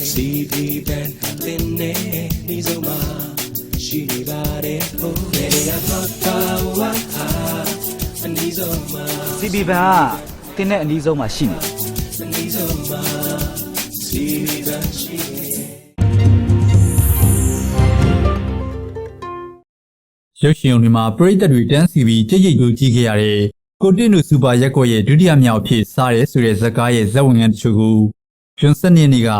CB band tinne nizoma shiri bare ho nega totawa nizoma CB band တင်းတဲ့အနည်းဆုံးမှာရှိနေ nizoma CB band ရှိနေ ရုပ်ရှင်ုံတွေမှာပရိသတ်တွေတန်းစီပြီးကြိတ်ကြိတ်ကိုကြည့်ခဲ့ရတဲ့ကိုတင်တို့စူပါရက်ကွက်ရဲ့ဒုတိယမြောက်အဖြစ်စားရဲဆိုတဲ့ဇာတ်ကားရဲ့ဇက်ဝင်ငန်းတချို့ကိုဂျွန်စက်နေက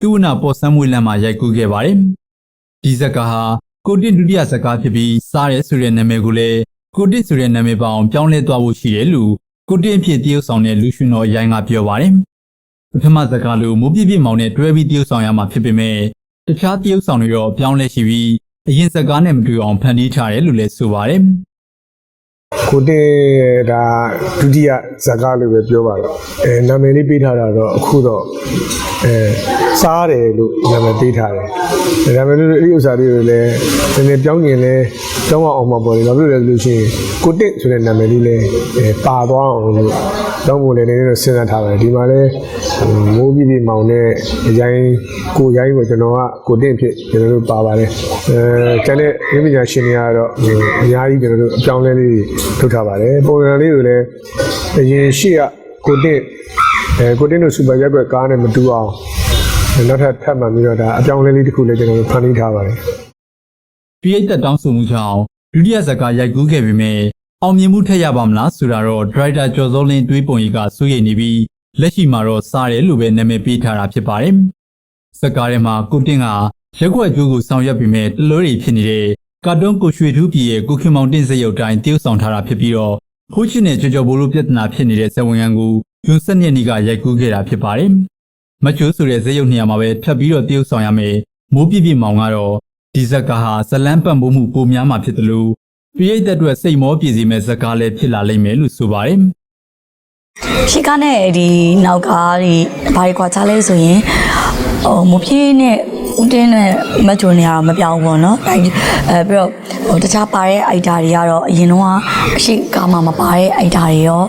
သူ့နာပေါ်ဆန်းမွေးလမ်းမှာရိုက်ကူးခဲ့ပါတယ်။ဒီဇာတ်ကားဟာကိုတင်ဒုတိယဇာတ်ကားဖြစ်ပြီးစားရဲဆိုတဲ့နာမည်ကိုလည်းကိုတင်ဆိုတဲ့နာမည်ပေါင်းပြောင်းလဲသွားဖို့ရှိတယ်လို့ကိုတင်အဖြစ်တရုပ်ဆောင်တဲ့လူရှင်တော်ရိုင်းကပြောပါတယ်။ပထမဇာတ်ကားလိုမိုးပြပြမောင်နဲ့တွဲပြီးတရုပ်ဆောင်ရမှာဖြစ်ပေမဲ့တခြားတရုပ်ဆောင်တွေတော့ပြောင်းလဲရှိပြီးအရင်ဇာတ်ကားနဲ့မတူအောင်ဖန်တီးထားတယ်လို့လည်းဆိုပါတယ်။ ကိုတင်ဒါဒုတိယဇာတ်ကားလို့ပဲပြောပါတော့နာမည်လေးပေးထားတာတော့အခုတော့စားတယ်လို့နာမည်ပေးထားတယ်ဒါပေမဲ့အဲ့ဒီဥစ္စာလေးတွေလည်းနည်းနည်းပြောင်းကျင်လဲပြောင်းအောင်မှာပေါ့လေဘာဖြစ်လို့လဲဆိုလို့ရှိရင်ကိုတင်ဆိုတဲ့နာမည်လေးလည်းပါသွားအောင်လို့တောင်းဖို့လည်းနည်းနည်းတော့စဉ်းစားထားပါတယ်ဒီမှာလည်းမိုးပြပြမောင်နဲ့ရိုင်းကိုရိုင်းကိုကျွန်တော်ကကိုတင်ဖြစ်ကျွန်တော်တို့ပါပါတယ်ကျန်တဲ့မိမိညာရှင်တွေကတော့အများကြီးကျွန်တော်တို့အပြောင်းလဲလေးထုတ်ထားပါတယ်ပုံစံလေးတွေလည်းအရင်ရှိကကိုတင်တို့စူပါရက်ကွက်ကားနဲ့မတူအောင်နောက်ထပ်မှပြီးတော့ဒါအပြောင်းလဲလေးတစ်ခုလည်းကျွန်တော်တို့ဖန်တီးထားပါတယ် ပြည့်တက်တောင်းဆိုမှုကြောင့်ဒုတိယဇာတ်ကားရိုက်ကူးခဲ့ပေမဲ့အောင်မြင်မှုထက်ရပါမလားဆိုတာတော့ဒရိုက်တာကျော်စောလင်းတွေးပုံကြီးကစိုးရိမ်နေပြီးလက်ရှိမှာတော့စားတယ်လို့ပဲနာမည်ပေးထားတာဖြစ်ပါတယ်။ဇာတ်ကားထဲမှာကိုတင်ကရက်ွက်ကျိုးကိုဆောင်ရွက်ပြီးမဲ့တလို့တွေဖြစ်နေတဲ့ကာတွန်းကိုရွှေထူးပြည်ရဲ့ကိုခင်မောင်တင်စရုပ်တိုင်းတရုပ်ဆောင်ထားတာဖြစ်ပြီးတော့ဖိုးချစ်နဲ့ကြော်ဘိုးလိုပြဿနာဖြစ်နေတဲ့ဇဝင်ငန်းကိုဂျွန်စက်ညက်နီကရိုက်ကူးခဲ့တာဖြစ်ပါတယ်။မချိုးဆိုတဲ့ဇရုပ်နေရာမှာပဲဖြတ်ပြီးတော့တရုပ်ဆောင်ရမယ်မိုးပြပြမောင်ကတော့ဒီဇာတ်ကားဟာဇလန်းပတ်မိုးမှုပိုများမှာဖြစ်တယ်လို့ပြည့်တဲ့အတွက်စိတ်မောပြေစီမဲ့ဇာတ်ကားလည်းဖြစ်လာလိမ့်မယ်လို့ဆိုပါတယ်။ ရှေ့ကနဲ့ဒီနောက်ကားတွေဘာတွေကွာခြားလဲဆိုရင်မပြေးနဲ့ဦးတင်းနဲ့မတ်ဂျွန်တွေကတော့မပြောင်းဘူးပေါ့နော်ပြီးတော့တခြားပါတဲ့အိုက်တာတွေကတော့အရင်တော့အရှိကားမှာမပါတဲ့အိုက်တာတွေရော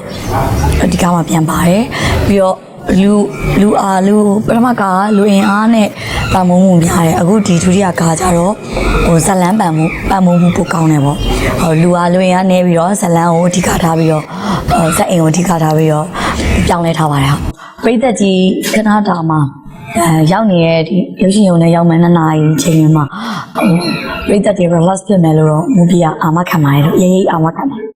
ဒီကားမှာပြန်ပါတယ်ပြီးတော့လူအားလူပထမကားလူအင်အားနဲ့ပံ့ပိုးမှုများတယ်အခုဒီဒုတိယကားကြတော့ဇလန်းပံ့ပိုးမှုပိုကောင်းတယ်ပေါ့လူအားလူအင်အားနေပြီးတော့ဇလန်းကိုအဓိကထားပြီးတော့ဇက်အိမ်ကိုအဓိကထားပြီးတော့ပြောင်းလဲထားပါတယ်ပရိသတ်ကြီးခဏတာမှာရောက်နေတဲ့ဒီရုပ်ရှင်ရုံနဲ့ရောက်မှ2နာရီချိန်မှာပရိသတ်တွေ relax ဖြစ်မယ်လို့တော့မူပြအာမခံပါတယ်လို့ရေးအာမခံတယ်